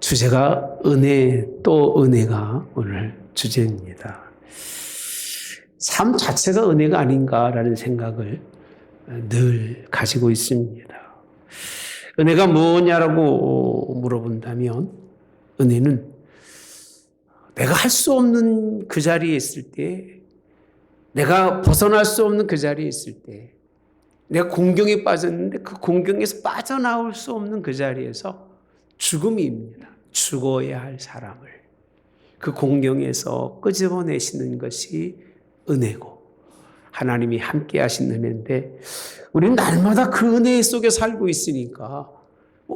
주제가 은혜 또 은혜가 오늘 주제입니다. 삶 자체가 은혜가 아닌가라는 생각을 늘 가지고 있습니다. 은혜가 뭐냐라고 물어본다면 은혜는 내가 할 수 없는 그 자리에 있을 때, 내가 벗어날 수 없는 그 자리에 있을 때, 내가 공경에 빠졌는데 그 공경에서 빠져나올 수 없는 그 자리에서 죽음입니다. 죽어야 할 사람을 그 공경에서 끄집어내시는 것이 은혜고, 하나님이 함께 하신 은혜인데, 우리는 날마다 그 은혜 속에 살고 있으니까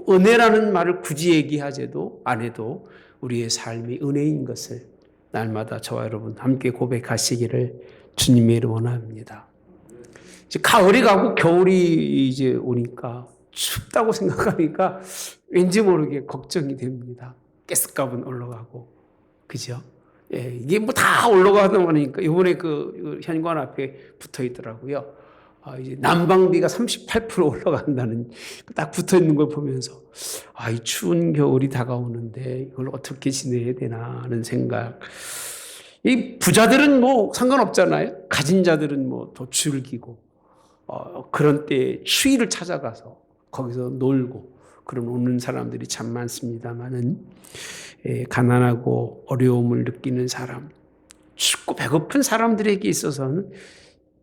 은혜라는 말을 굳이 얘기하지도 안 해도 우리의 삶이 은혜인 것을 날마다 저와 여러분 함께 고백하시기를 주님의 이름으로 원합니다. 이제 가을이 가고 겨울이 이제 오니까 춥다고 생각하니까 왠지 모르게 걱정이 됩니다. 가스값은 올라가고, 그죠? 예, 이게 뭐 다 올라가다 보니까 이번에 그 현관 앞에 붙어 있더라고요. 이제 난방비가 38% 올라간다는, 딱 붙어 있는 걸 보면서 이 추운 겨울이 다가오는데 이걸 어떻게 지내야 되나 하는 생각. 이 부자들은 뭐 상관없잖아요. 가진 자들은 뭐 더 즐기고 그런 때 휴일을 찾아가서 거기서 놀고 그런 오는 사람들이 참 많습니다만은, 가난하고 어려움을 느끼는 사람, 춥고 배고픈 사람들에게 있어서는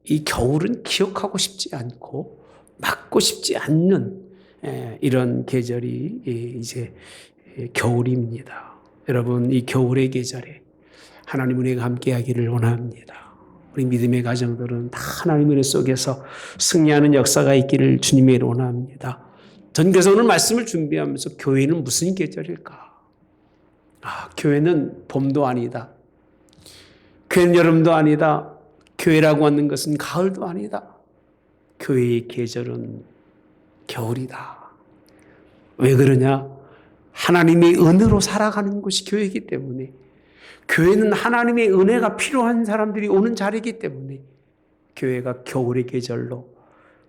이 겨울은 기억하고 싶지 않고 맞고 싶지 않는 이런 계절이 이제 겨울입니다. 여러분, 이 겨울의 계절에 하나님 은혜가 함께하기를 원합니다. 우리 믿음의 가정들은 다 하나님의 은혜 속에서 승리하는 역사가 있기를 주님의 원합니다. 전 그래서 오늘 말씀을 준비하면서 교회는 무슨 계절일까? 교회는 봄도 아니다. 교회는 여름도 아니다. 교회라고 하는 것은 가을도 아니다. 교회의 계절은 겨울이다. 왜 그러냐? 하나님의 은혜로 살아가는 것이 교회이기 때문에, 교회는 하나님의 은혜가 필요한 사람들이 오는 자리이기 때문에 교회가 겨울의 계절로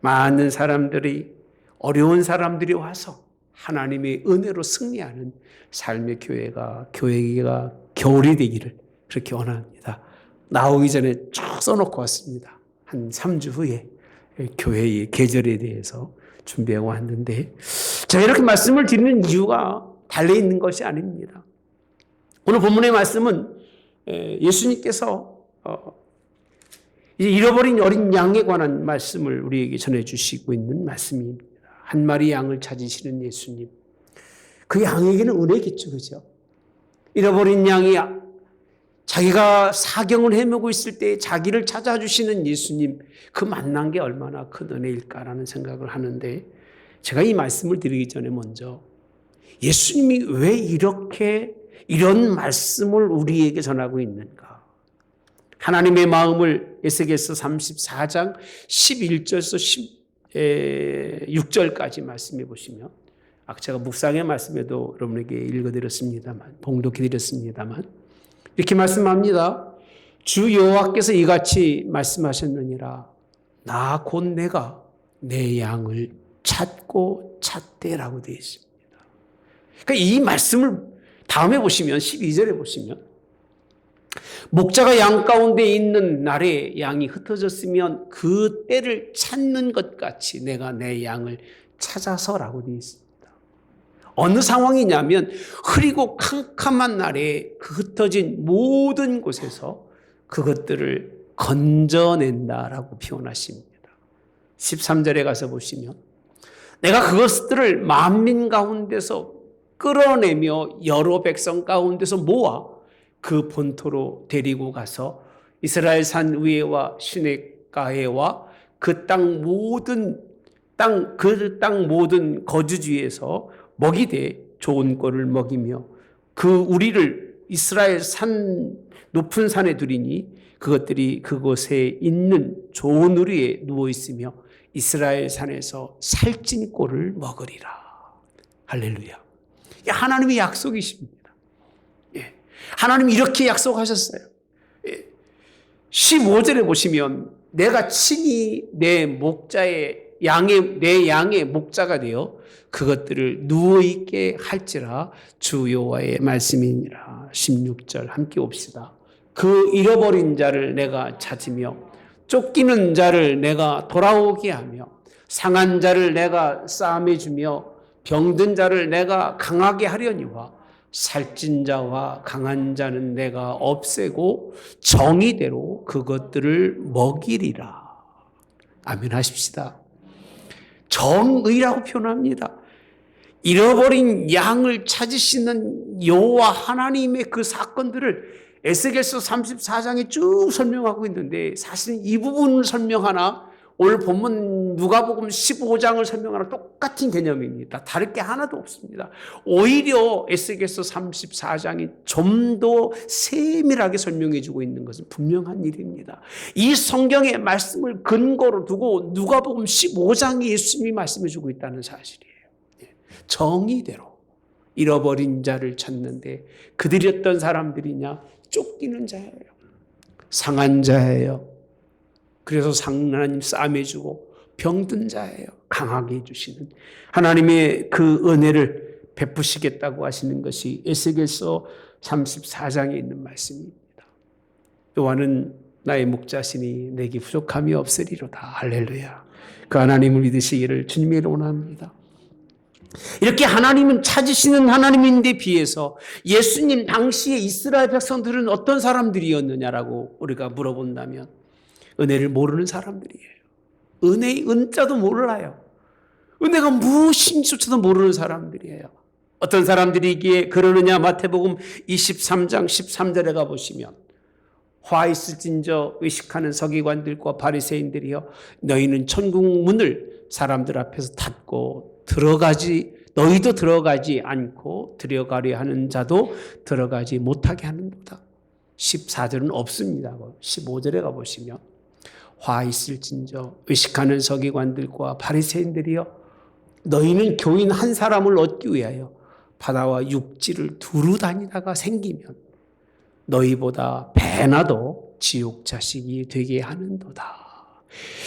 많은 사람들이, 어려운 사람들이 와서 하나님의 은혜로 승리하는 삶의 교회가 겨울이 되기를 그렇게 원합니다. 나오기 전에 쭉 써놓고 왔습니다. 한 3주 후에 교회의 계절에 대해서 준비하고 왔는데, 제가 이렇게 말씀을 드리는 이유가 달려있는 것이 아닙니다. 오늘 본문의 말씀은 예수님께서 이제 잃어버린 어린 양에 관한 말씀을 우리에게 전해주시고 있는 말씀입니다. 한 마리 양을 찾으시는 예수님. 그 양에게는 은혜겠죠, 그죠? 잃어버린 양이 자기가 사경을 헤매고 있을 때 자기를 찾아주시는 예수님, 그 만난 게 얼마나 큰 은혜일까라는 생각을 하는데, 제가 이 말씀을 드리기 전에 먼저 예수님이 왜 이런 말씀을 우리에게 전하고 있는가? 하나님의 마음을 에스겔서 34장 11절에서 16절까지 말씀해 보시면, 제가 묵상의 말씀에도 여러분에게 읽어드렸습니다만, 봉독해드렸습니다만, 이렇게 말씀합니다. 주 여호와께서 이같이 말씀하셨느니라. 나 곧 내가 내 양을 찾고 찾되라고 되어 있습니다. 그러니까 이 말씀을 다음에 보시면 12절에 보시면, 목자가 양 가운데 있는 날에 양이 흩어졌으면 그 때를 찾는 것 같이 내가 내 양을 찾아서라고 되어 있습니다. 어느 상황이냐면 흐리고 캄캄한 날에 그 흩어진 모든 곳에서 그것들을 건져낸다라고 표현하십니다. 13절에 가서 보시면, 내가 그것들을 만민 가운데서 끌어내며 여러 백성 가운데서 모아 그 본토로 데리고 가서 이스라엘 산 위에와 시내가에와 그 땅 모든 거주지에서 먹이되 좋은 꼴을 먹이며 그 우리를 이스라엘 산 높은 산에 두리니 그것들이 그곳에 있는 좋은 우리에 누워 있으며 이스라엘 산에서 살찐 꼴을 먹으리라. 할렐루야. 하나님의 약속이십니다. 하나님이 이렇게 약속하셨어요. 15절에 보시면, 내가 친히 내 목자의 내 양의 목자가 되어 그것들을 누워있게 할지라 주 여호와의 말씀이니라. 16절 함께 봅시다. 그 잃어버린 자를 내가 찾으며 쫓기는 자를 내가 돌아오게 하며 상한 자를 내가 싸매 주며 병든 자를 내가 강하게 하려니와 살찐 자와 강한 자는 내가 없애고 정의대로 그것들을 먹이리라. 아멘 하십시다. 정의라고 표현합니다. 잃어버린 양을 찾으시는 여호와 하나님의 그 사건들을 에스겔서 34장에 쭉 설명하고 있는데 사실 이 부분을 설명하나 오늘 본문 누가복음 15장을 설명하나 똑같은 개념입니다. 다를 게 하나도 없습니다. 오히려 에스겔서 34장이 좀 더 세밀하게 설명해 주고 있는 것은 분명한 일입니다. 이 성경의 말씀을 근거로 두고 누가복음 15장에 예수님이 말씀해 주고 있다는 사실이에요. 정의대로 잃어버린 자를 찾는데 그들이 어떤 사람들이냐? 쫓기는 자예요. 상한 자예요. 그래서 하나님 싸매주고 병든 자예요. 강하게 해주시는 하나님의 그 은혜를 베푸시겠다고 하시는 것이 에스겔서 34장에 있는 말씀입니다. 여호와는 나의 목자시니 내게 부족함이 없으리로다. 할렐루야. 그 하나님을 믿으시기를 주님의 원합니다. 이렇게 하나님은 찾으시는 하나님인데 비해서 예수님 당시에 이스라엘 백성들은 어떤 사람들이었느냐라고 우리가 물어본다면 은혜를 모르는 사람들이에요. 은혜의 은자도 몰라요. 은혜가 무엇인지조차도 모르는 사람들이에요. 어떤 사람들이기에 그러느냐? 마태복음 23장 13절에 가보시면 화 있을진저 의식하는 서기관들과 바리새인들이여 너희는 천국 문을 사람들 앞에서 닫고 너희도 들어가지 않고 들어가려 하는 자도 들어가지 못하게 하는도다. 14절은 없습니다. 15절에 가보시면 화 있을진저 의식하는 서기관들과 바리새인들이여 너희는 교인 한 사람을 얻기 위하여 바다와 육지를 두루 다니다가 생기면 너희보다 배나도 지옥 자식이 되게 하는도다.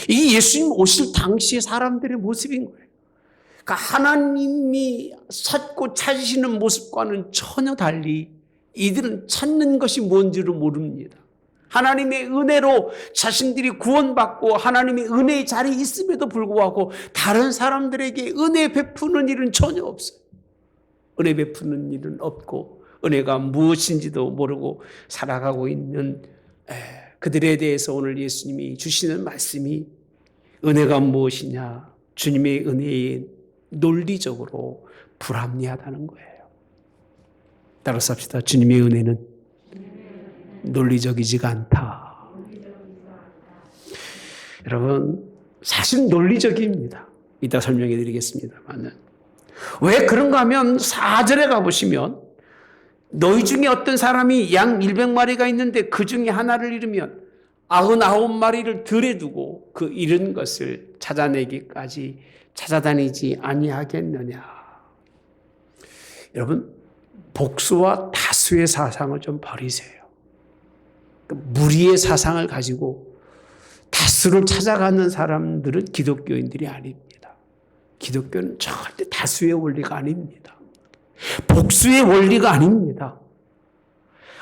이 예수님 오실 당시의 사람들의 모습인 거예요. 그러니까 하나님이 찾고 찾으시는 모습과는 전혀 달리 이들은 찾는 것이 뭔지를 모릅니다. 하나님의 은혜로 자신들이 구원받고 하나님의 은혜의 자리에 있음에도 불구하고 다른 사람들에게 은혜 베푸는 일은 전혀 없어요. 은혜 베푸는 일은 없고 은혜가 무엇인지도 모르고 살아가고 있는 그들에 대해서 오늘 예수님이 주시는 말씀이 은혜가 무엇이냐? 주님의 은혜에 논리적으로 불합리하다는 거예요. 따라서 합시다. 주님의 은혜는 논리적이지가 않다. 여러분, 사실 논리적입니다. 이따 설명해 드리겠습니다만. 왜 그런가 하면 4절에 가보시면 너희 중에 어떤 사람이 양 100마리가 있는데 그 중에 하나를 잃으면 99마리를 들에 두고 그 잃은 것을 찾아내기까지 찾아다니지 아니하겠느냐. 여러분, 복수와 다수의 사상을 좀 버리세요. 무리의 사상을 가지고 다수를 찾아가는 사람들은 기독교인들이 아닙니다. 기독교는 절대 다수의 원리가 아닙니다. 복수의 원리가 아닙니다.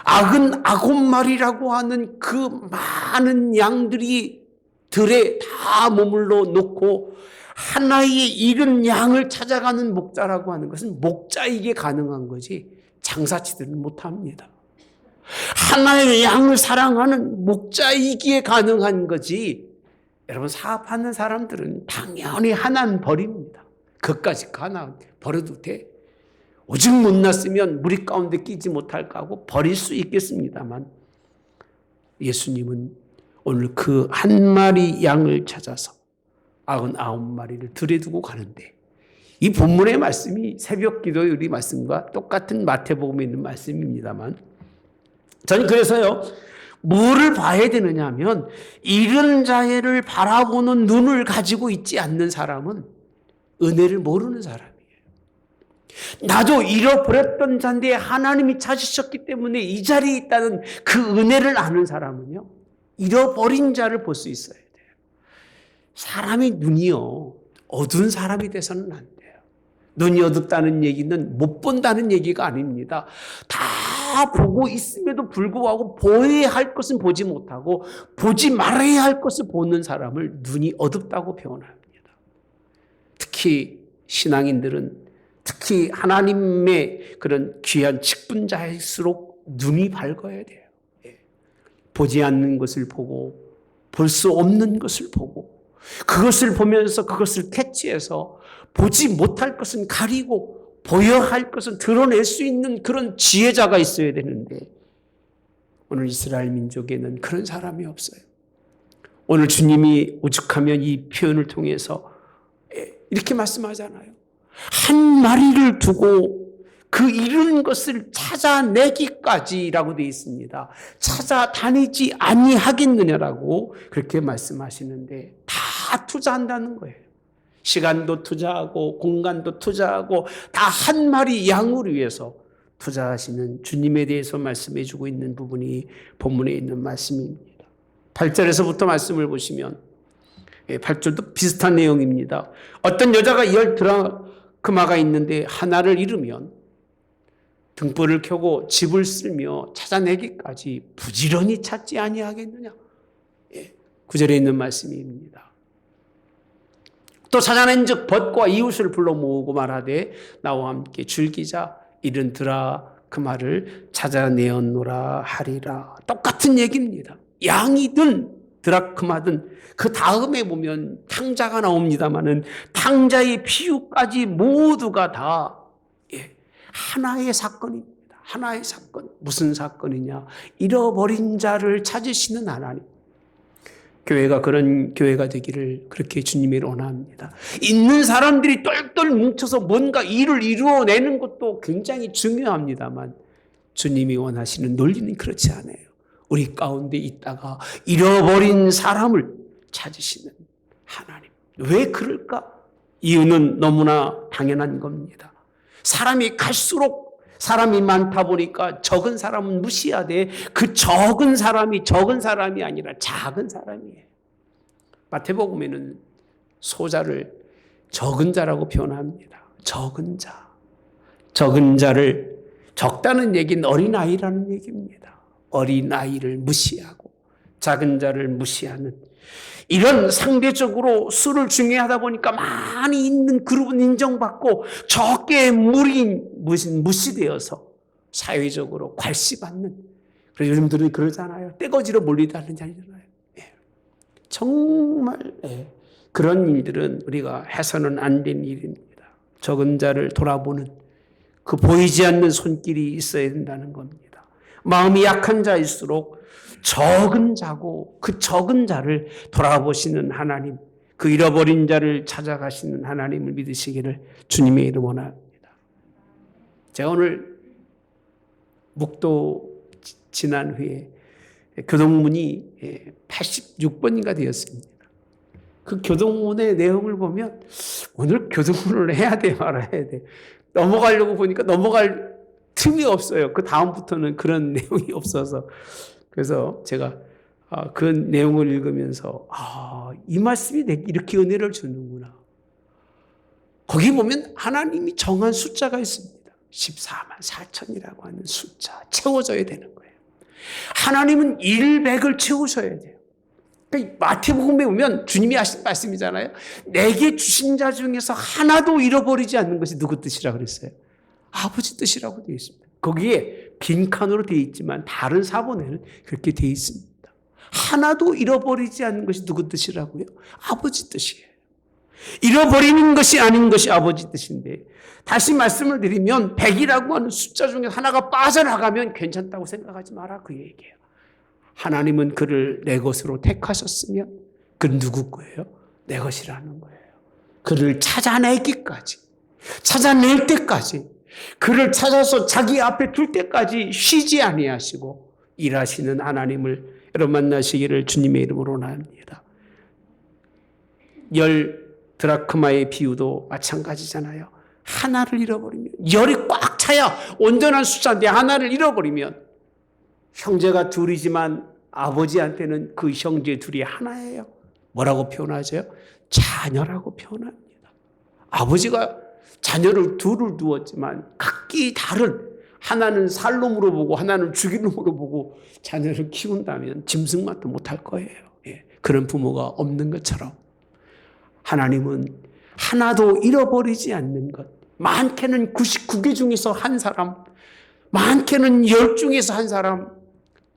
악은 9마리라고 하는 그 많은 양들이 들에 다 머물러 놓고 하나의 잃은 양을 찾아가는 목자라고 하는 것은 목자에게 가능한 거지 장사치들은 못합니다. 하나의 양을 사랑하는 목자이기에 가능한 거지. 여러분, 사업하는 사람들은 당연히 하나는 버립니다. 그것까지 가나 버려도 돼. 오직 못났으면 무리 가운데 끼지 못할까 하고 버릴 수 있겠습니다만 예수님은 오늘 그 한 마리 양을 찾아서 99마리를 들에 두고 가는데 이 본문의 말씀이 새벽 기도의 우리 말씀과 똑같은 마태복음에 있는 말씀입니다만 저는 그래서요, 뭐를 봐야 되느냐 하면 잃은 자를 바라보는 눈을 가지고 있지 않는 사람은 은혜를 모르는 사람이에요. 나도 잃어버렸던 자인데 하나님이 찾으셨기 때문에 이 자리에 있다는 그 은혜를 아는 사람은요, 잃어버린 자를 볼 수 있어야 돼요. 사람의 눈이요, 어두운 사람이 돼서는 안 돼요. 눈이 어둡다는 얘기는 못 본다는 얘기가 아닙니다. 다 보고 있음에도 불구하고 보여야 할 것은 보지 못하고 보지 말아야 할 것을 보는 사람을 눈이 어둡다고 표현합니다. 특히 신앙인들은 특히 하나님의 그런 귀한 직분자일수록 눈이 밝아야 돼요. 보지 않는 것을 보고 볼 수 없는 것을 보고 그것을 보면서 그것을 캐치해서 보지 못할 것은 가리고 보여야 할 것은 드러낼 수 있는 그런 지혜자가 있어야 되는데 오늘 이스라엘 민족에는 그런 사람이 없어요. 오늘 주님이 오죽하면 이 표현을 통해서 이렇게 말씀하잖아요. 한 마리를 두고 그 잃은 것을 찾아내기까지라고 되어 있습니다. 찾아다니지 아니하겠느냐라고 그렇게 말씀하시는데 다 투자한다는 거예요. 시간도 투자하고 공간도 투자하고 다 한 마리 양을 위해서 투자하시는 주님에 대해서 말씀해 주고 있는 부분이 본문에 있는 말씀입니다. 8절에서부터 말씀을 보시면 8절도 비슷한 내용입니다. 어떤 여자가 10 드라크마가 있는데 하나를 잃으면 등불을 켜고 집을 쓸며 찾아내기까지 부지런히 찾지 아니하겠느냐. 9절에 있는 말씀입니다. 또 찾아낸 즉 벗과 이웃을 불러 모으고 말하되 나와 함께 즐기자 잃은 드라크마를 찾아내었노라 하리라. 똑같은 얘기입니다. 양이든 드라크마든 그 다음에 보면 탕자가 나옵니다마는 탕자의 비유까지 모두가 다 하나의 사건입니다. 하나의 사건. 무슨 사건이냐? 잃어버린 자를 찾으시는 하나님. 교회가 그런 교회가 되기를 그렇게 주님이 원합니다. 있는 사람들이 똘똘 뭉쳐서 뭔가 일을 이루어내는 것도 굉장히 중요합니다만 주님이 원하시는 논리는 그렇지 않아요. 우리 가운데 있다가 잃어버린 사람을 찾으시는 하나님. 왜 그럴까? 이유는 너무나 당연한 겁니다. 사람이 갈수록 사람이 많다 보니까 적은 사람은 무시하되 그 적은 사람이 아니라 작은 사람이에요. 마태복음에는 소자를 적은 자라고 표현합니다. 적은 자. 적은 자를 적다는 얘기는 어린아이라는 얘기입니다. 어린아이를 무시하고 작은 자를 무시하는 이런 상대적으로 수를 중요하다 보니까 많이 있는 그룹은 인정받고 적게 무시되어서 사회적으로 괄시받는. 그래서 요즘들은 그러잖아요. 떼거지로 몰리다는 자잖아요. 정말 그런 일들은 우리가 해서는 안 된 일입니다. 적은 자를 돌아보는 그 보이지 않는 손길이 있어야 된다는 겁니다. 마음이 약한 자일수록 적은 자고 그 적은 자를 돌아보시는 하나님, 그 잃어버린 자를 찾아가시는 하나님을 믿으시기를 주님의 이름 원합니다. 제가 오늘 묵도 지난 후에 교동문이 86번인가 되었습니다. 그 교동문의 내용을 보면 오늘 교동문을 해야 돼 말아야 돼. 넘어가려고 보니까 넘어갈 틈이 없어요. 그 다음부터는 그런 내용이 없어서. 그래서 제가 그 내용을 읽으면서 이 말씀이 내게 이렇게 은혜를 주는구나. 거기 보면 하나님이 정한 숫자가 있습니다. 14만 4천이라고 하는 숫자 채워져야 되는 거예요. 하나님은 100을 채우셔야 돼요. 그러니까 마태복음에 보면 주님이 하신 말씀이잖아요. 내게 주신 자 중에서 하나도 잃어버리지 않는 것이 누구 뜻이라고 그랬어요? 아버지 뜻이라고 되어 있습니다. 거기에 빈칸으로 되어 있지만 다른 사본에는 그렇게 되어 있습니다. 하나도 잃어버리지 않는 것이 누구 뜻이라고요? 아버지 뜻이에요. 잃어버리는 것이 아닌 것이 아버지 뜻인데 다시 말씀을 드리면 100이라고 하는 숫자 중에 하나가 빠져나가면 괜찮다고 생각하지 마라 그 얘기예요. 하나님은 그를 내 것으로 택하셨으면 그는 누구 거예요? 내 것이라는 거예요. 그를 찾아내기까지 찾아낼 때까지 그를 찾아서 자기 앞에 둘 때까지 쉬지 아니하시고 일하시는 하나님을 여러분 만나시기를 주님의 이름으로 원합니다. 10 드라크마의 비유도 마찬가지잖아요. 하나를 잃어버리면 10이 꽉 차야 온전한 숫자인데 하나를 잃어버리면 형제가 둘이지만 아버지한테는 그 형제 둘이 하나예요. 뭐라고 표현하죠? 자녀라고 표현합니다. 아버지가 자녀를 둘을 두었지만 각기 다른, 하나는 살 놈으로 보고 하나는 죽일 놈으로 보고 자녀를 키운다면 짐승만도 못할 거예요. 예. 그런 부모가 없는 것처럼 하나님은 하나도 잃어버리지 않는 것, 많게는 99개 중에서 한 사람, 많게는 10 중에서 한 사람,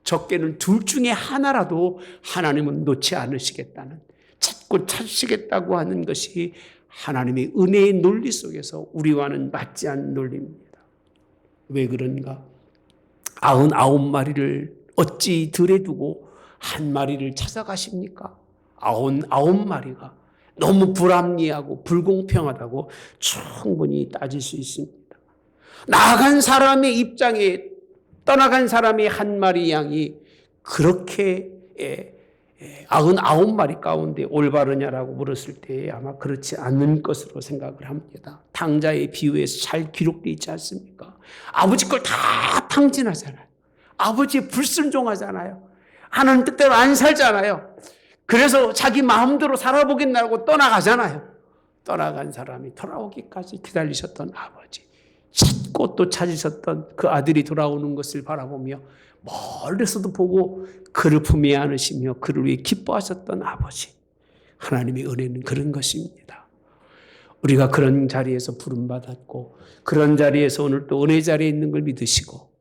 적게는 2 중에 하나라도 하나님은 놓지 않으시겠다는, 찾고 찾으시겠다고 하는 것이 하나님의 은혜의 논리 속에서 우리와는 맞지 않는 논리입니다. 왜 그런가? 99마리를 어찌 들에 두고 한 마리를 찾아가십니까? 99마리가 너무 불합리하고 불공평하다고 충분히 따질 수 있습니다. 나간 사람의 입장에 떠나간 사람의 한 마리 양이 그렇게 99마리 가운데 올바르냐라고 물었을 때 아마 그렇지 않은 것으로 생각을 합니다. 탕자의 비유에서 잘 기록되어 있지 않습니까? 아버지 걸 다 탕진하잖아요. 아버지의 불순종하잖아요. 하나님 뜻대로 안 살잖아요. 그래서 자기 마음대로 살아보겠다고 떠나가잖아요. 떠나간 사람이 돌아오기까지 기다리셨던 아버지, 찾고 또 찾으셨던 그 아들이 돌아오는 것을 바라보며 멀리서도 보고 그를 품에 안으시며 그를 위해 기뻐하셨던 아버지. 하나님의 은혜는 그런 것입니다. 우리가 그런 자리에서 부름받았고 그런 자리에서 오늘 또 은혜 자리에 있는 걸 믿으시고,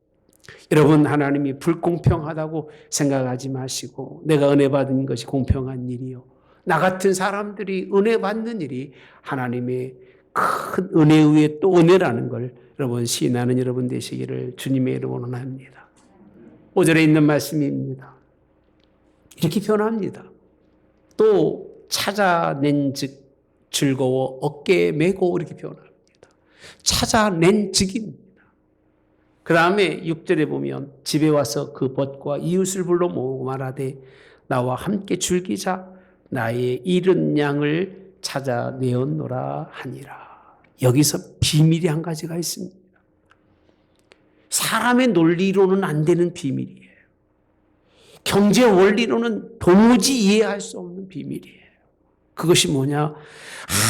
여러분, 하나님이 불공평하다고 생각하지 마시고 내가 은혜 받은 것이 공평한 일이요, 나 같은 사람들이 은혜 받는 일이 하나님의 큰 은혜 위에 또 은혜라는 걸 여러분 시인하는 여러분 되시기를 주님의 이름으로 원합니다. 5절에 있는 말씀입니다. 이렇게 표현합니다. 또 찾아낸 즉 즐거워 어깨에 메고, 이렇게 표현합니다. 찾아낸 즉입니다. 그 다음에 6절에 보면 집에 와서 그 벗과 이웃을 불러 모으고 말하되 나와 함께 즐기자, 나의 잃은 양을 찾아내었노라 하니라. 여기서 비밀이 한 가지가 있습니다. 사람의 논리로는 안 되는 비밀이에요. 경제 원리로는 도무지 이해할 수 없는 비밀이에요. 그것이 뭐냐?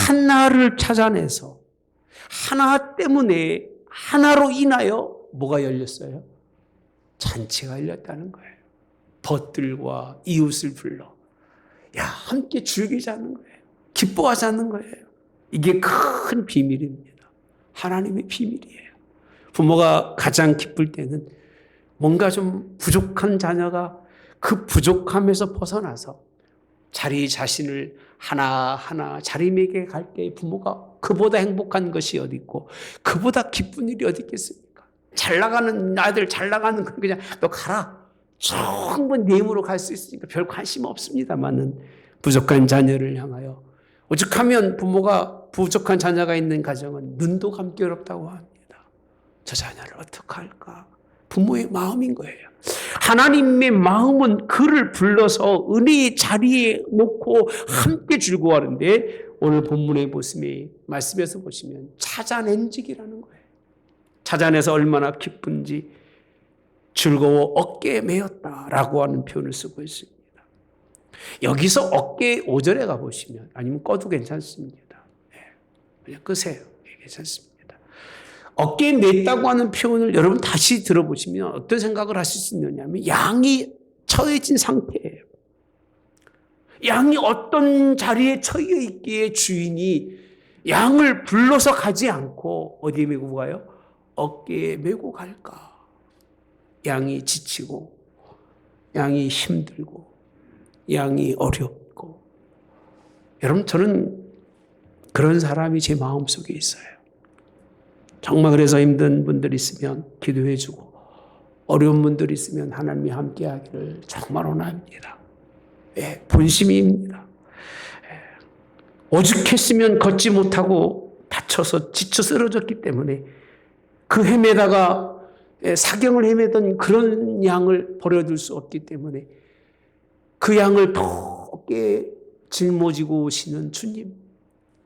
하나를 찾아내서 하나 때문에, 하나로 인하여 뭐가 열렸어요? 잔치가 열렸다는 거예요. 벗들과 이웃을 불러 함께 즐기자는 거예요. 기뻐하자는 거예요. 이게 큰 비밀입니다. 하나님의 비밀이에요. 부모가 가장 기쁠 때는 뭔가 좀 부족한 자녀가 그 부족함에서 벗어나서 자기 자신을 하나하나 자리매게 갈 때 부모가 그보다 행복한 것이 어디 있고 그보다 기쁜 일이 어디 있겠습니까? 잘 나가는 아들, 잘 나가는 건 그냥 너 가라. 충분히 내 힘으로 갈 수 있으니까 별 관심 없습니다만은 부족한 자녀를 향하여, 오죽하면 부모가 부족한 자녀가 있는 가정은 눈도 감기 어렵다고 합니다. 저 자녀를 어떻게 할까? 부모의 마음인 거예요. 하나님의 마음은 그를 불러서 은혜의 자리에 놓고 함께 즐거워하는데, 오늘 본문의 말씀에서 보시면 찾아낸 직이라는 거예요. 찾아내서 얼마나 기쁜지 즐거워 어깨에 메었다라고 하는 표현을 쓰고 있습니다. 여기서 어깨 5절에 가보시면, 아니면 꺼도 괜찮습니다. 그냥 끄세요. 괜찮습니다. 어깨에 맸다고 하는 표현을 여러분 다시 들어보시면 어떤 생각을 하실 수 있느냐면, 양이 처해진 상태예요. 양이 어떤 자리에 처해 있기에 주인이 양을 불러서 가지 않고 어디에 메고 가요? 어깨에 메고 갈까? 양이 지치고, 양이 힘들고, 양이 어렵고. 여러분, 저는 그런 사람이 제 마음속에 있어요. 정말 그래서 힘든 분들 있으면 기도해 주고, 어려운 분들 있으면 하나님이 함께 하기를 정말 원합니다. 본심입니다. 오죽했으면 걷지 못하고 다쳐서 지쳐 쓰러졌기 때문에 그 헤매다가 사경을 헤매던 그런 양을 버려둘 수 없기 때문에 그 양을 덕게 짊어지고 오시는 주님,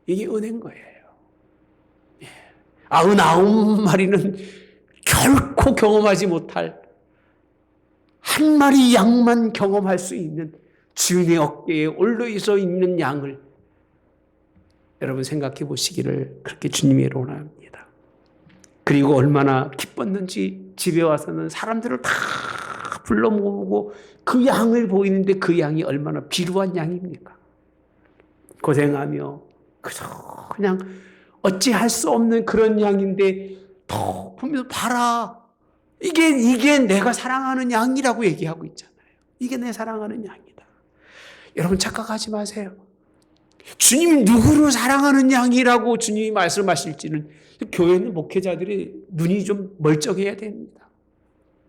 이게 은혜인 거예요. 99마리는 결코 경험하지 못할 한 마리 양만 경험할 수 있는 주인의 어깨에 올려서 있는 양을 여러분 생각해 보시기를 그렇게 주님이 원합니다. 그리고 얼마나 기뻤는지 집에 와서는 사람들을 다 불러 모으고 그 양을 보이는데 그 양이 얼마나 비루한 양입니까? 고생하며 그냥 어찌할 수 없는 그런 양인데 더 보면서 봐라. 이게 내가 사랑하는 양이라고 얘기하고 있잖아요. 이게 내 사랑하는 양이다. 여러분 착각하지 마세요. 주님이 누구를 사랑하는 양이라고 주님이 말씀하실지는 교회는 목회자들이 눈이 좀 멀쩡해야 됩니다.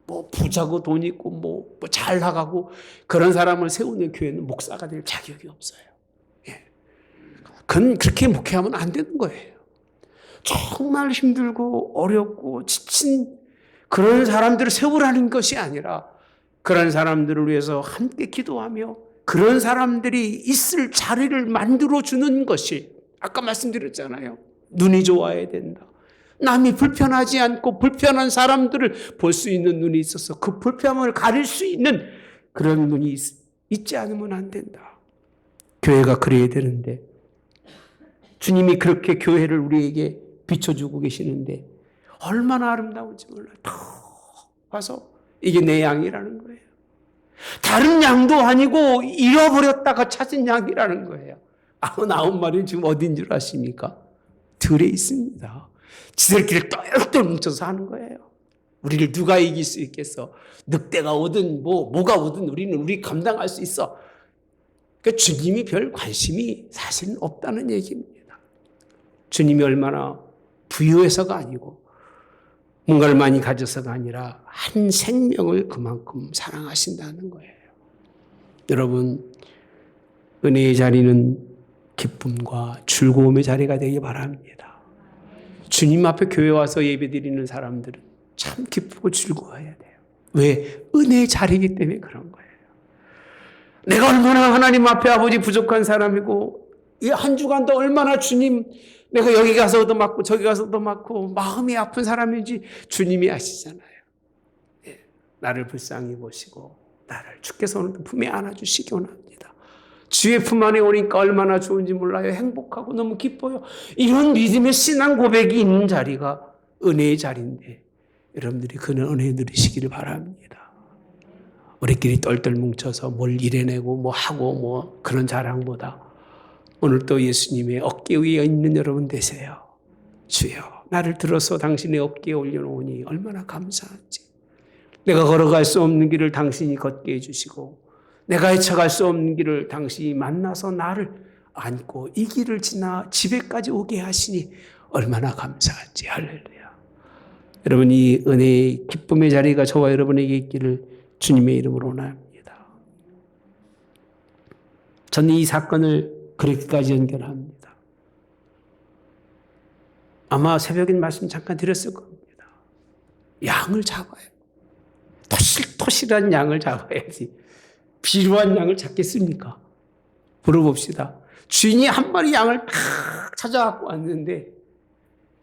뭐 부자고 돈 있고 뭐 잘 나가고 그런 사람을 세우는 교회는 목사가 될 자격이 없어요. 예. 그건 그렇게 목회하면 안 되는 거예요. 정말 힘들고 어렵고 지친 그런 사람들을 세우라는 것이 아니라 그런 사람들을 위해서 함께 기도하며 그런 사람들이 있을 자리를 만들어주는 것이 아까 말씀드렸잖아요. 눈이 좋아야 된다. 남이 불편하지 않고 불편한 사람들을 볼 수 있는 눈이 있어서 그 불편함을 가릴 수 있는 그런 눈이 있지 않으면 안 된다. 교회가 그래야 되는데 주님이 그렇게 교회를 우리에게 비춰주고 계시는데 얼마나 아름다운지 몰라요. 탁 와서 이게 내 양이라는 거예요. 다른 양도 아니고 잃어버렸다가 찾은 양이라는 거예요. 99마리는 지금 어딘 줄 아십니까? 들에 있습니다. 지들끼리 똘똘 뭉쳐서 하는 거예요. 우리를 누가 이길 수 있겠어? 늑대가 오든 뭐가 오든 우리 감당할 수 있어. 그러니까 주님이 별 관심이 사실은 없다는 얘기입니다. 주님이 얼마나 부유해서가 아니고 뭔가를 많이 가져서가 아니라 한 생명을 그만큼 사랑하신다는 거예요. 여러분, 은혜의 자리는 기쁨과 즐거움의 자리가 되기 바랍니다. 주님 앞에 교회 와서 예배드리는 사람들은 참 기쁘고 즐거워해야 돼요. 왜? 은혜의 자리이기 때문에 그런 거예요. 내가 얼마나 하나님 앞에 아버지 부족한 사람이고 이 한 주간도 얼마나 주님 내가 여기 가서도 맞고 저기 가서도 맞고 마음이 아픈 사람인지 주님이 아시잖아요. 네, 나를 불쌍히 보시고 나를 주께서 오늘 품에 안아주시기 원합니다. 주의 품 안에 오니까 얼마나 좋은지 몰라요. 행복하고 너무 기뻐요. 이런 믿음의 신앙 고백이 있는 자리가 은혜의 자리인데 여러분들이 그 은혜 누리시기를 바랍니다. 우리끼리 똘똘 뭉쳐서 뭘 이래내고 뭐 하고 뭐 그런 자랑보다 오늘 또 예수님의 어깨 위에 있는 여러분 되세요. 주여 나를 들어서 당신의 어깨에 올려놓으니 얼마나 감사한지. 내가 걸어갈 수 없는 길을 당신이 걷게 해주시고 내가 헤쳐갈 수 없는 길을 당신이 만나서 나를 안고 이 길을 지나 집에까지 오게 하시니 얼마나 감사한지. 할렐루야. 여러분 이 은혜의 기쁨의 자리가 저와 여러분에게 있기를 주님의 이름으로 원합니다. 저는 이 사건을 그렇게까지 연결합니다. 아마 새벽엔 말씀 잠깐 드렸을 겁니다. 양을 잡아요. 토실토실한 양을 잡아야지. 비루한 양을 잡겠습니까? 물어봅시다. 주인이 한 마리 양을 딱 찾아갖고 왔는데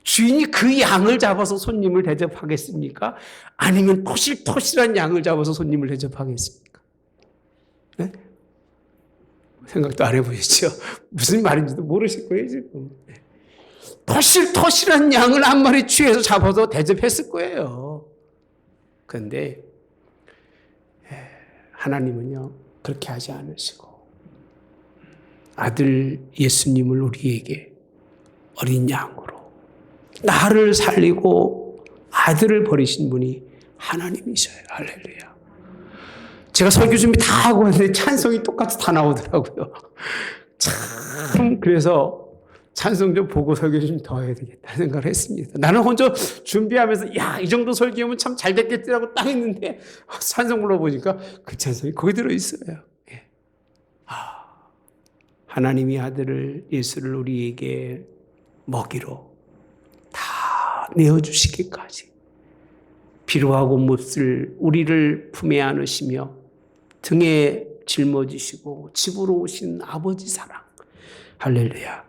주인이 그 양을 잡아서 손님을 대접하겠습니까? 아니면 토실토실한 양을 잡아서 손님을 대접하겠습니까? 네? 생각도 안 해보시죠? 무슨 말인지도 모르실 거예요, 지금. 토실토실한 양을 한 마리 취해서 잡아서 대접했을 거예요. 그런데 하나님은요, 그렇게 하지 않으시고 아들 예수님을 우리에게 어린 양으로 나를 살리고 아들을 버리신 분이 하나님이셔요. 할렐루야. 제가 설교 준비 다 하고 왔는데 찬송이 똑같이 다 나오더라고요. 참 그래서 찬송 좀 보고 설교 좀 더 해야 되겠다는 생각을 했습니다. 나는 혼자 준비하면서 이 정도 설교하면 참 잘 됐겠지라고 딱 했는데 찬송 불러보니까 그 찬송이 거기 들어있어요. 예. 하나님이 아들을 예수를 우리에게 먹이로 다 내어주시기까지 필요하고 몹쓸 우리를 품에 안으시며 등에 짊어지시고 집으로 오신 아버지 사랑. 할렐루야.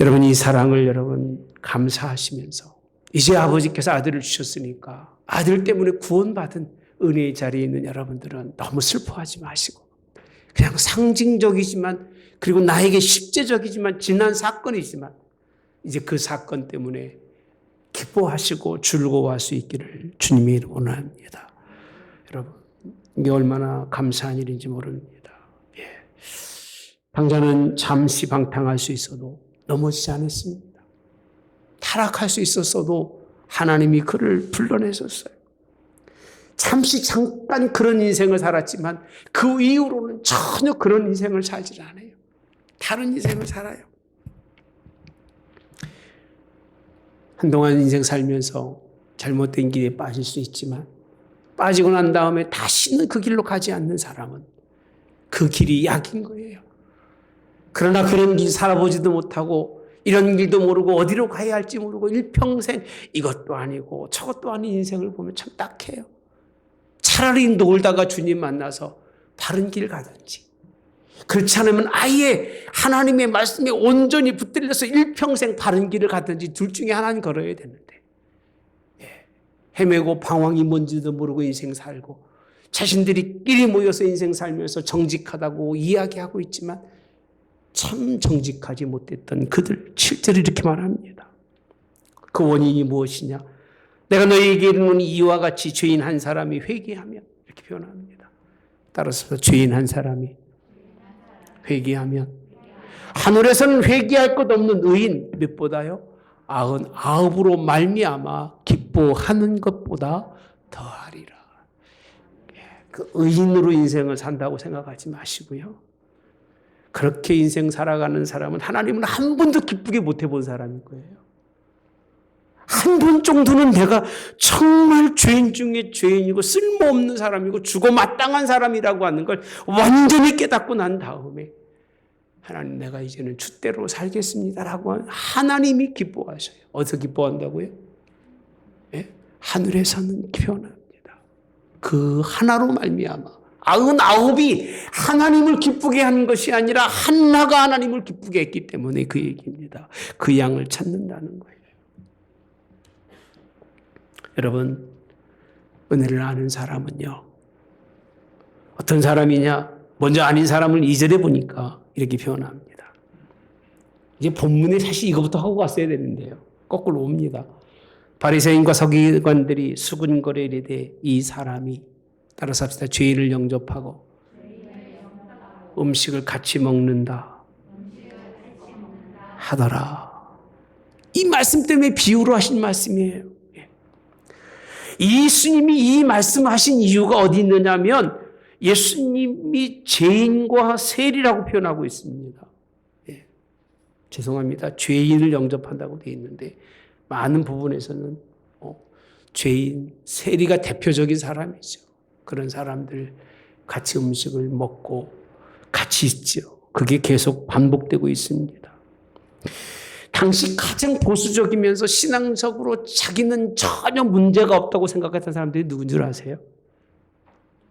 여러분 이 사랑을 여러분 감사하시면서 이제 아버지께서 아들을 주셨으니까 아들 때문에 구원받은 은혜의 자리에 있는 여러분들은 너무 슬퍼하지 마시고 그냥 상징적이지만 그리고 나에게 실제적이지만 지난 사건이지만 이제 그 사건 때문에 기뻐하시고 즐거워할 수 있기를 주님이 원합니다. 여러분, 이게 얼마나 감사한 일인지 모릅니다. 예. 방자는 잠시 방탕할 수 있어도 넘어지지 않았습니다. 타락할 수 있었어도 하나님이 그를 불러내셨어요. 잠시 잠깐 그런 인생을 살았지만 그 이후로는 전혀 그런 인생을 살지 않아요. 다른 인생을 살아요. 한동안 인생 살면서 잘못된 길에 빠질 수 있지만 빠지고 난 다음에 다시는 그 길로 가지 않는 사람은 그 길이 약인 거예요. 그러나 그런 길 살아보지도 못하고 이런 길도 모르고 어디로 가야 할지 모르고 일평생 이것도 아니고 저것도 아닌 인생을 보면 참 딱해요. 차라리 놀다가 주님 만나서 바른 길 가든지 그렇지 않으면 아예 하나님의 말씀에 온전히 붙들려서 일평생 바른 길을 가든지 둘 중에 하나는 걸어야 되는데 헤매고 방황이 뭔지도 모르고 인생 살고 자신들이 끼리 모여서 인생 살면서 정직하다고 이야기하고 있지만 참 정직하지 못했던 그들 실제로 이렇게 말합니다. 그 원인이 무엇이냐? 내가 너희에게 이르노니 이와 같이 죄인 한 사람이 회개하면 이렇게 표현합니다. 따라서 죄인 한 사람이 회개하면 하늘에서는 회개할 것 없는 의인 몇보다요? 99으로 말미암아 기뻐하는 것보다 더하리라. 그 의인으로 인생을 산다고 생각하지 마시고요. 그렇게 인생 살아가는 사람은 하나님은 한 번도 기쁘게 못 해본 사람일 거예요. 한 번 정도는 내가 정말 죄인 중에 죄인이고 쓸모없는 사람이고 죽어 마땅한 사람이라고 하는 걸 완전히 깨닫고 난 다음에 하나님 내가 이제는 주대로 살겠습니다라고 하나님이 기뻐하셔요. 어디서 기뻐한다고요? 예? 하늘에서는 표현합니다. 그 하나로 말미암아 99이 하나님을 기쁘게 하는 것이 아니라 하나가 하나님을 기쁘게 했기 때문에 그 얘기입니다. 그 양을 찾는다는 거예요. 여러분, 은혜를 아는 사람은요. 어떤 사람이냐? 먼저 아닌 사람을 2절에 보니까 이렇게 표현합니다. 이제 본문에 사실 이거부터 하고 갔어야 되는데요. 거꾸로 옵니다. 바리새인과 서기관들이 수군거래에 이르되 이 사람이 따라서 합시다. 죄인을 영접하고 음식을 같이 먹는다 하더라. 이 말씀 때문에 비유로 하신 말씀이에요. 예수님이 이 말씀하신 이유가 어디 있느냐면 예수님이 죄인과 세리라고 표현하고 있습니다. 예. 죄송합니다. 죄인을 영접한다고 되어 있는데 많은 부분에서는 죄인, 세리가 대표적인 사람이죠. 그런 사람들 같이 음식을 먹고 같이 있죠. 그게 계속 반복되고 있습니다. 당시 가장 보수적이면서 신앙적으로 자기는 전혀 문제가 없다고 생각했던 사람들이 누군 줄 아세요?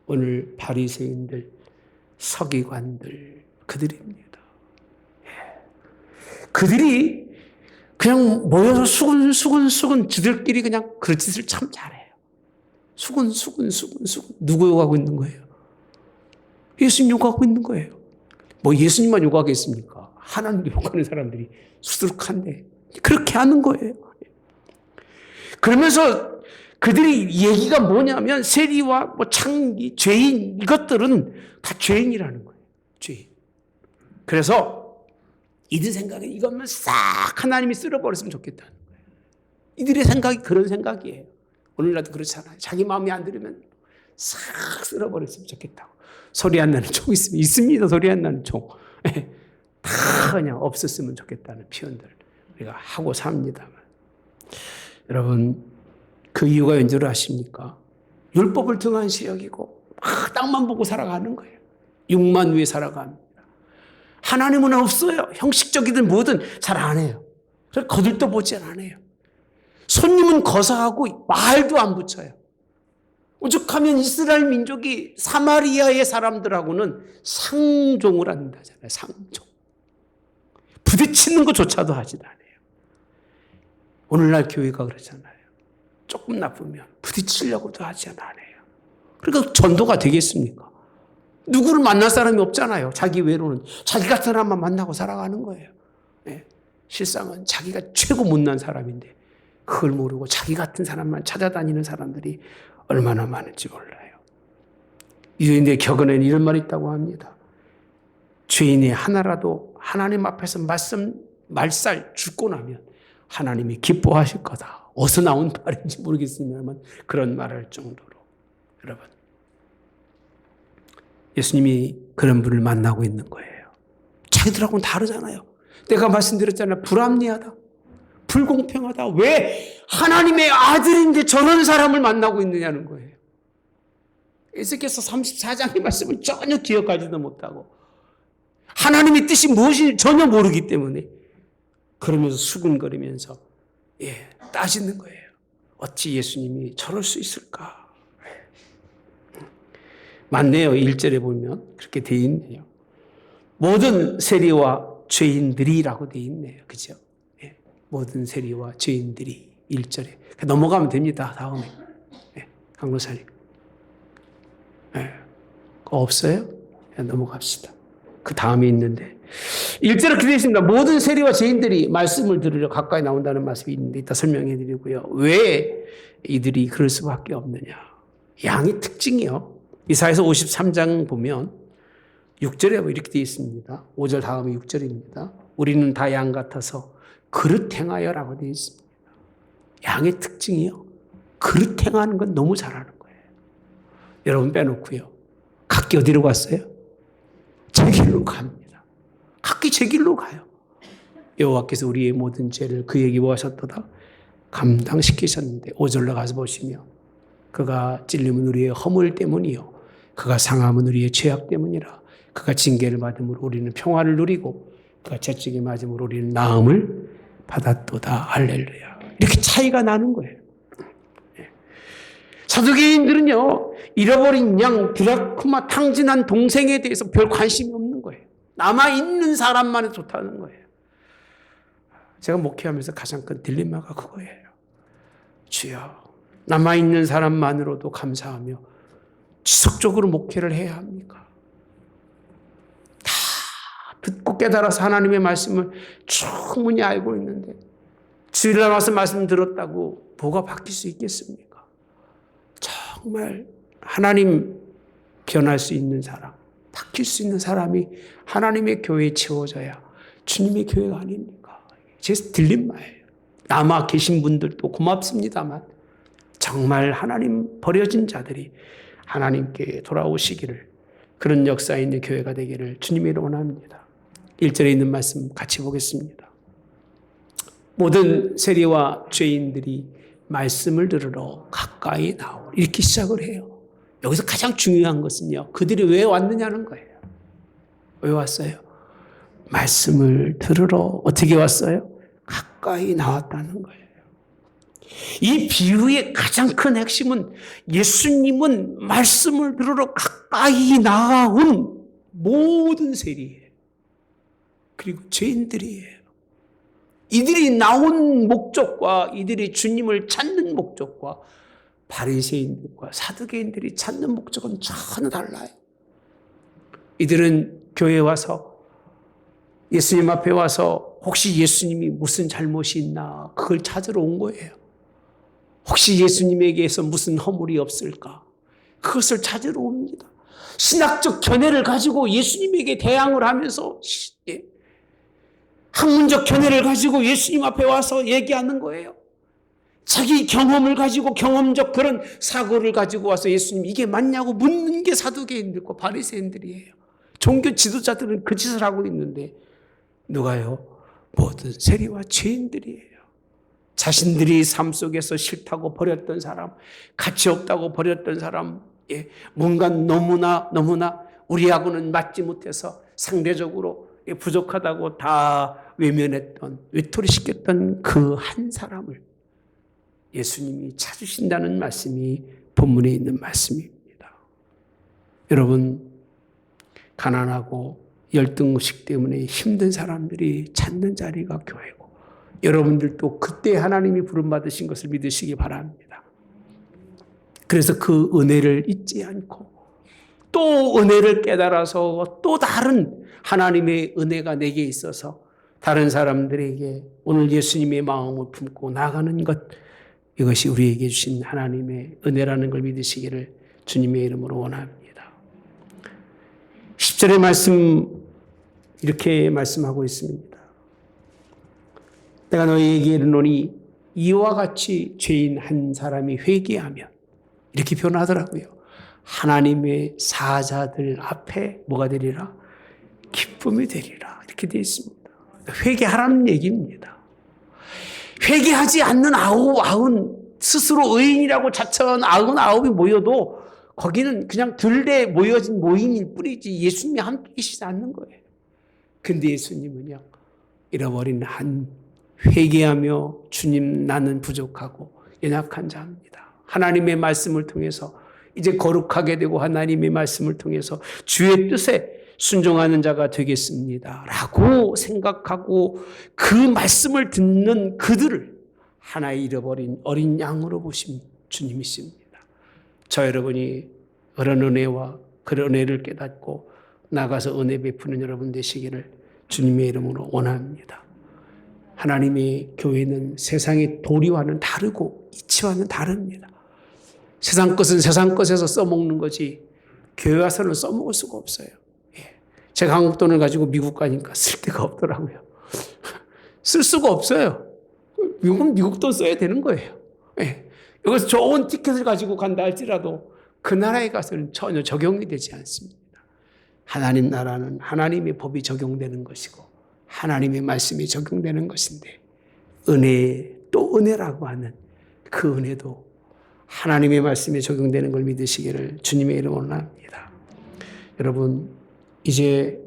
오늘 바리새인들, 서기관들 그들입니다. 그들이 그냥 모여서 수근수근 지들끼리 그냥 그릇짓을 참 잘해요. 수근수근 누구 욕하고 있는 거예요? 예수님 욕하고 있는 거예요. 뭐 예수님만 욕하겠습니까? 하나님 욕하는 사람들이 수두룩한데 그렇게 하는 거예요. 그러면서 그들이 얘기가 뭐냐면 세리와 뭐 창기, 죄인 이것들은 다 죄인이라는 거예요. 죄인. 그래서 이들 생각에 이것만 싹 하나님이 쓸어버렸으면 좋겠다는 거예요. 이들의 생각이 그런 생각이에요. 오늘날도 그렇잖아요. 자기 마음에 안 들으면 싹 쓸어버렸으면 좋겠다고. 소리 안 나는 총 있으면 있습니다. 소리 안 나는 총. 다 그냥 없었으면 좋겠다는 표현들 우리가 하고 삽니다만 여러분 그 이유가 왠지 아십니까? 율법을 등한시 여기고 땅만 보고 살아가는 거예요. 육만 위에 살아갑니다. 하나님은 없어요. 형식적이든 뭐든 잘 안 해요. 거들떠 보지 않아요. 손님은 거사하고 말도 안 붙여요. 오죽하면 이스라엘 민족이 사마리아의 사람들하고는 상종을 한다잖아요. 상종. 부딪히는 것조차도 하지 않아요. 오늘날 교회가 그렇잖아요. 조금 나쁘면 부딪히려고도 하지 않아요. 그러니까 전도가 되겠습니까? 누구를 만날 사람이 없잖아요. 자기 외로는 자기 같은 사람만 만나고 살아가는 거예요. 예. 실상은 자기가 최고 못난 사람인데 그걸 모르고 자기 같은 사람만 찾아다니는 사람들이 얼마나 많은지 몰라요. 유대인의 격언에는 이런 말이 있다고 합니다. 죄인이 하나라도 하나님 앞에서 말살 죽고 나면 하나님이 기뻐하실 거다. 어디서 나온 말인지 모르겠습니다만 그런 말을 할 정도로. 여러분, 예수님이 그런 분을 만나고 있는 거예요. 자기들하고는 다르잖아요. 내가 말씀드렸잖아요. 불합리하다. 불공평하다. 왜 하나님의 아들인데 저런 사람을 만나고 있느냐는 거예요. 에스겔서 34장의 말씀을 전혀 기억하지도 못하고 하나님의 뜻이 무엇인지 전혀 모르기 때문에 그러면서 수근거리면서 따지는 거예요. 어찌 예수님이 저럴 수 있을까? 맞네요. 1절에 보면 그렇게 돼 있네요. 모든 세리와 죄인들이라고 돼 있네요. 그죠? 모든 세리와 죄인들이 1절에 넘어가면 됩니다. 다음에 강로사님 없어요? 넘어갑시다. 그 다음에 있는데 1절에 그렇게 되어 있습니다. 모든 세리와 죄인들이 말씀을 들으려 가까이 나온다는 말씀이 있는데 이따 설명해 드리고요. 왜 이들이 그럴 수밖에 없느냐. 양의 특징이요. 이사야서 53장 보면 6절에 이렇게 되어 있습니다. 5절 다음에 6절입니다. 우리는 다 양 같아서 그릇 행하여라고 되어 있습니다. 양의 특징이요. 그릇 행하는 건 너무 잘하는 거예요. 여러분 빼놓고요. 각기 어디로 갔어요? 제 길로 갑니다. 각기 제 길로 가요. 여호와께서 우리의 모든 죄를 그에게 모하셨도다 감당시키셨는데 5절로 가서 보시면 그가 찔림은 우리의 허물 때문이요 그가 상함은 우리의 죄악 때문이라 그가 징계를 받음으로 우리는 평화를 누리고 그가 채찍에 맞음으로 우리는 나음을 받았도다. 할렐루야. 이렇게 차이가 나는 거예요. 사두개인들은요, 잃어버린 양, 드라크마 탕진한 동생에 대해서 별 관심이 없는 거예요. 남아있는 사람만 좋다는 거예요. 제가 목회하면서 가장 큰 딜레마가 그거예요. 주여, 남아있는 사람만으로도 감사하며 지속적으로 목회를 해야 합니까? 다 듣고 깨달아서 하나님의 말씀을 충분히 알고 있는데 주일날 와서 말씀 들었다고 뭐가 바뀔 수 있겠습니까? 정말 하나님 변할 수 있는 사람, 바뀔 수 있는 사람이 하나님의 교회에 채워져야 주님의 교회가 아닙니까? 제 딜레마예요. 남아 계신 분들도 고맙습니다만 정말 하나님 버려진 자들이 하나님께 돌아오시기를 그런 역사 있는 교회가 되기를 주님이 원합니다. 1절에 있는 말씀 같이 보겠습니다. 모든 세리와 죄인들이 말씀을 들으러 가까이 나오. 이렇게 시작을 해요. 여기서 가장 중요한 것은요. 그들이 왜 왔느냐는 거예요. 왜 왔어요? 말씀을 들으러 어떻게 왔어요? 가까이 나왔다는 거예요. 이 비유의 가장 큰 핵심은 예수님은 말씀을 들으러 가까이 나온 모든 세리예요. 그리고 죄인들이에요. 이들이 나온 목적과 이들이 주님을 찾는 목적과 바리새인들과 사두개인들이 찾는 목적은 전혀 달라요. 이들은 교회에 와서 예수님 앞에 와서 혹시 예수님이 무슨 잘못이 있나 그걸 찾으러 온 거예요. 혹시 예수님에게서 무슨 허물이 없을까 그것을 찾으러 옵니다. 신학적 견해를 가지고 예수님에게 대항을 하면서 학문적 견해를 가지고 예수님 앞에 와서 얘기하는 거예요. 자기 경험을 가지고 경험적 그런 사고를 가지고 와서 예수님 이게 맞냐고 묻는 게 사두개인들과 바리새인들이에요. 종교 지도자들은 그 짓을 하고 있는데 누가요? 모든 세리와 죄인들이에요. 자신들이 삶 속에서 싫다고 버렸던 사람, 가치 없다고 버렸던 사람, 뭔가 너무나 우리하고는 맞지 못해서 상대적으로 부족하다고 다 외면했던, 외톨이시켰던 그 한 사람을 예수님이 찾으신다는 말씀이 본문에 있는 말씀입니다. 여러분, 가난하고 열등의식 때문에 힘든 사람들이 찾는 자리가 교회고 여러분들도 그때 하나님이 부름받으신 것을 믿으시기 바랍니다. 그래서 그 은혜를 잊지 않고 또 은혜를 깨달아서 또 다른 하나님의 은혜가 내게 있어서 다른 사람들에게 오늘 예수님의 마음을 품고 나가는 것, 이것이 우리에게 주신 하나님의 은혜라는 걸 믿으시기를 주님의 이름으로 원합니다. 10절의 말씀 이렇게 말씀하고 있습니다. 내가 너희에게 이르노니 이와 같이 죄인 한 사람이 회개하면, 이렇게 표현하더라고요. 하나님의 사자들 앞에 뭐가 되리라? 기쁨이 되리라. 이렇게 되어 있습니다. 회개하라는 얘기입니다. 회개하지 않는 99, 스스로 의인이라고 자처한 99이 모여도 거기는 그냥 들에 모여진 모임일 뿐이지 예수님이 함께 계시지 않는 거예요. 근데 예수님은요, 잃어버린 한, 회개하며 주님 나는 부족하고 연약한 자입니다. 하나님의 말씀을 통해서 이제 거룩하게 되고 하나님의 말씀을 통해서 주의 뜻에 순종하는 자가 되겠습니다 라고 생각하고 그 말씀을 듣는 그들을 하나의 잃어버린 어린 양으로 보신 주님이십니다. 저 여러분이 그런 은혜와 그런 은혜를 깨닫고 나가서 은혜 베푸는 여러분 되시기를 주님의 이름으로 원합니다. 하나님의 교회는 세상의 도리와는 다르고 이치와는 다릅니다. 세상 것은 세상 것에서 써먹는 거지 교회 와서는 써먹을 수가 없어요. 제가 한국 돈을 가지고 미국 가니까 쓸 데가 없더라고요. 쓸 수가 없어요. 미국은 미국 돈 써야 되는 거예요. 여기서 좋은 티켓을 가지고 간다 할지라도 그 나라에 가서는 전혀 적용이 되지 않습니다. 하나님 나라는 하나님의 법이 적용되는 것이고 하나님의 말씀이 적용되는 것인데, 은혜 또 은혜라고 하는 그 은혜도 하나님의 말씀에 적용되는 걸 믿으시기를 주님의 이름으로 원합니다. 여러분, 이제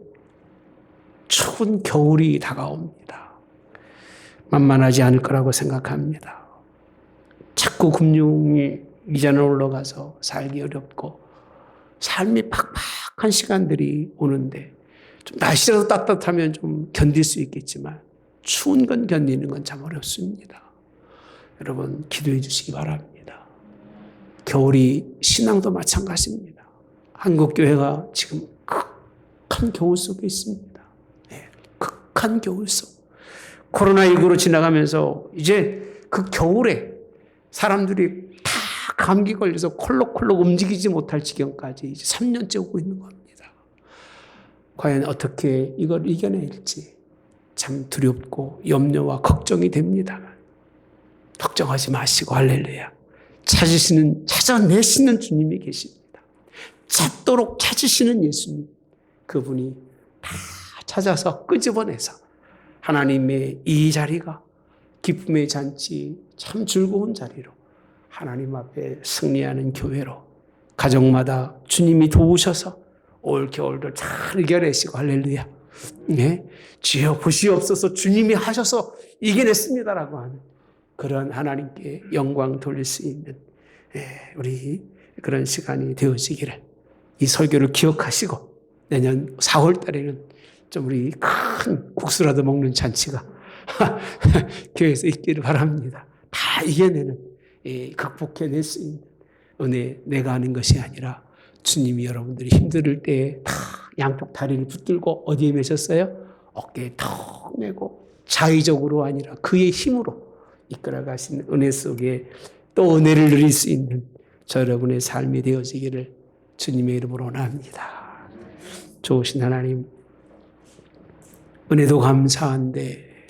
추운 겨울이 다가옵니다. 만만하지 않을 거라고 생각합니다. 자꾸 금융이 이자는 올라가서 살기 어렵고 삶이 팍팍한 시간들이 오는데, 좀 날씨라도 따뜻하면 좀 견딜 수 있겠지만 추운 건 견디는 건 참 어렵습니다. 여러분, 기도해 주시기 바랍니다. 겨울이 신앙도 마찬가지입니다. 한국교회가 지금 극한 겨울 속에 있습니다. 극한 겨울 속. 코로나19로 지나가면서 이제 그 겨울에 사람들이 다 감기 걸려서 콜록콜록 움직이지 못할 지경까지 이제 3년째 오고 있는 겁니다. 과연 어떻게 이걸 이겨낼지 참 두렵고 염려와 걱정이 됩니다만 걱정하지 마시고 할렐루야. 찾아내시는 주님이 계십니다. 찾도록 찾으시는 예수님, 그분이 다 찾아서 끄집어내서 하나님의 이 자리가 기쁨의 잔치, 참 즐거운 자리로 하나님 앞에 승리하는 교회로 가정마다 주님이 도우셔서 올 겨울을 잘 이겨내시고 할렐루야. 주여 보시옵소서 주님이 하셔서 이겨냈습니다라고 하는 그런 하나님께 영광 돌릴 수 있는 우리 그런 시간이 되어지기를, 이 설교를 기억하시고 내년 4월 달에는 좀 우리 큰 국수라도 먹는 잔치가 교회에서 있기를 바랍니다. 다 이겨내는, 극복해낼 수 있는 은혜, 내가 하는 것이 아니라 주님이 여러분들이 힘들 때 다 양쪽 다리를 붙들고 어디에 매셨어요? 어깨에 턱 메고 자의적으로 아니라 그의 힘으로 이끌어 가시는 은혜 속에 또 은혜를 누릴 수 있는 저 여러분의 삶이 되어지기를 주님의 이름으로 원합니다. 좋으신 하나님, 은혜도 감사한데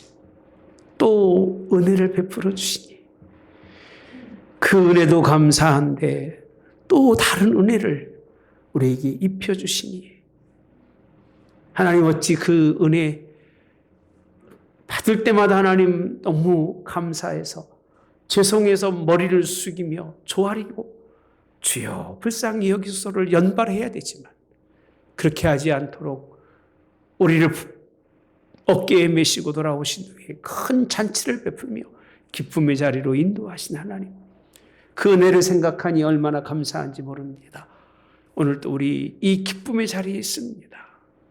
또 은혜를 베풀어 주시니, 그 은혜도 감사한데 또 다른 은혜를 우리에게 입혀주시니, 하나님 어찌 그 은혜 받을 때마다 하나님 너무 감사해서 죄송해서 머리를 숙이며 조아리고 주여 불쌍히 여기소서를 연발해야 되지만 그렇게 하지 않도록 우리를 어깨에 메시고 돌아오신 후에 큰 잔치를 베풀며 기쁨의 자리로 인도하신 하나님, 그 은혜를 생각하니 얼마나 감사한지 모릅니다. 오늘도 우리 이 기쁨의 자리에 있습니다.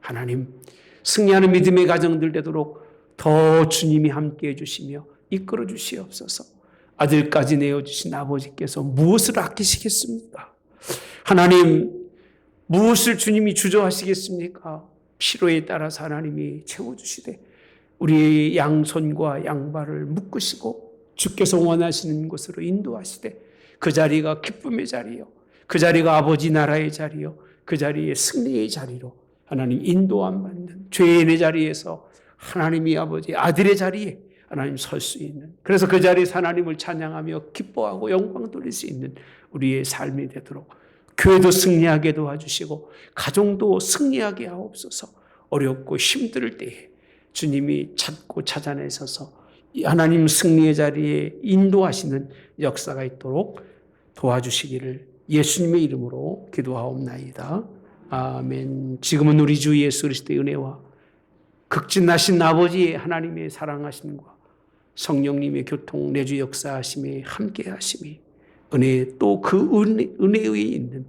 하나님, 승리하는 믿음의 가정들 되도록 더 주님이 함께해 주시며 이끌어 주시옵소서. 아들까지 내어주신 아버지께서 무엇을 아끼시겠습니까? 하나님, 무엇을 주님이 주저하시겠습니까? 필요에 따라서 하나님이 채워주시되 우리의 양손과 양발을 묶으시고 주께서 원하시는 곳으로 인도하시되 그 자리가 기쁨의 자리요, 그 자리가 아버지 나라의 자리요, 그 자리에 승리의 자리로 하나님 인도함 받는 죄인의 자리에서 하나님이 아버지 아들의 자리에 하나님 설 수 있는, 그래서 그 자리에서 하나님을 찬양하며 기뻐하고 영광 돌릴 수 있는 우리의 삶이 되도록 교회도 승리하게 도와주시고 가정도 승리하게 하옵소서. 어렵고 힘들 때에 주님이 찾고 찾아내셔서 하나님 승리의 자리에 인도하시는 역사가 있도록 도와주시기를 예수님의 이름으로 기도하옵나이다. 아멘. 지금은 우리 주 예수 그리스도의 은혜와 극진하신 아버지의 하나님의 사랑하심과 성령님의 교통 내주 역사하심에 함께하심이 은혜 또 그 은혜에 있는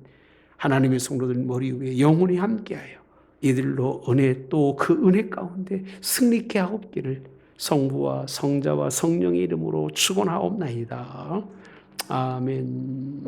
하나님의 성도들 머리 위에 영원히 함께하여 이들로 은혜 또 그 은혜 가운데 승리케 하옵기를 성부와 성자와 성령의 이름으로 축원하옵나이다. 아멘.